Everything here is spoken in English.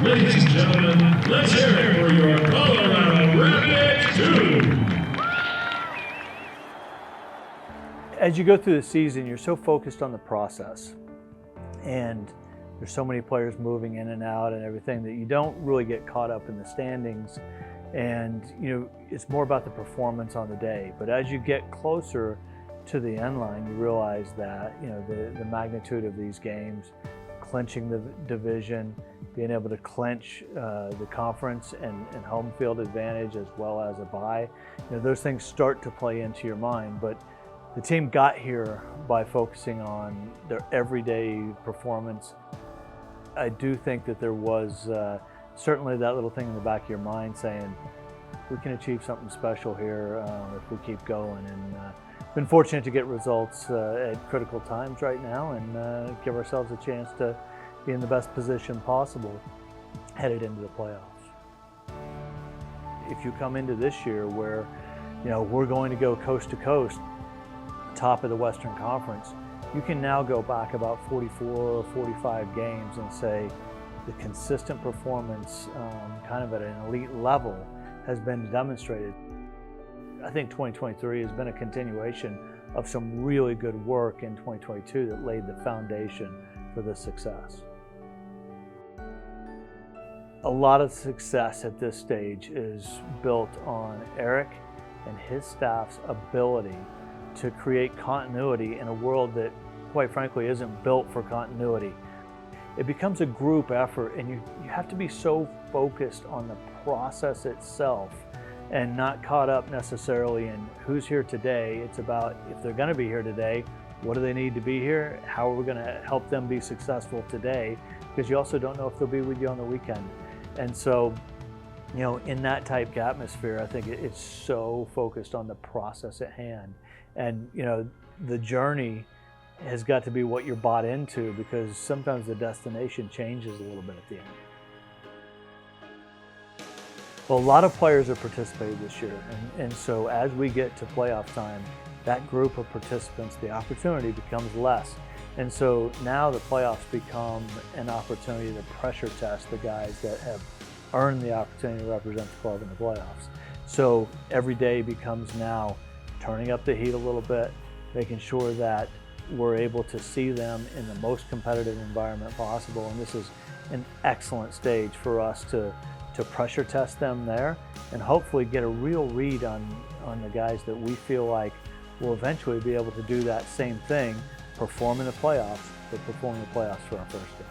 Ladies and gentlemen, let's hear it for your Colorado Rapids 2. As you go through the season, you're so focused on the process, and there's so many players moving in and out and everything that you don't really get caught up in the standings. And it's more about the performance on the day. But as you get closer to the end line, you realize that the magnitude of these games, clinching the division, being able to clinch the conference and home field advantage as well as a bye, those things start to play into your mind. But the team got here by focusing on their everyday performance. I do think that there was certainly that little thing in the back of your mind saying, we can achieve something special here if we keep going. And been fortunate to get results at critical times right now and give ourselves a chance to be in the best position possible headed into the playoffs. If you come into this year where we're going to go coast to coast, top of the Western Conference, you can now go back about 44 or 45 games and say the consistent performance kind of at an elite level has been demonstrated. I think 2023 has been a continuation of some really good work in 2022 that laid the foundation for this success. A lot of success at this stage is built on Eric and his staff's ability to create continuity in a world that, quite frankly, isn't built for continuity. It becomes a group effort, and you have to be so focused on the process itself and not caught up necessarily in who's here today. It's about, if they're going to be here today, what do they need to be here? How are we going to help them be successful today? Because you also don't know if they'll be with you on the weekend. And so, in that type of atmosphere, I think it's so focused on the process at hand. And, the journey has got to be what you're bought into, because sometimes the destination changes a little bit at the end. Well, a lot of players have participated this year, and so as we get to playoff time, that group of participants, the opportunity becomes less. And so now the playoffs become an opportunity to pressure test the guys that have earned the opportunity to represent the club in the playoffs. So every day becomes now turning up the heat a little bit, making sure that we're able to see them in the most competitive environment possible. And this is an excellent stage for us to pressure test them there and hopefully get a real read on the guys that we feel like will eventually be able to do that same thing, perform in the playoffs, but perform in the playoffs for our first game.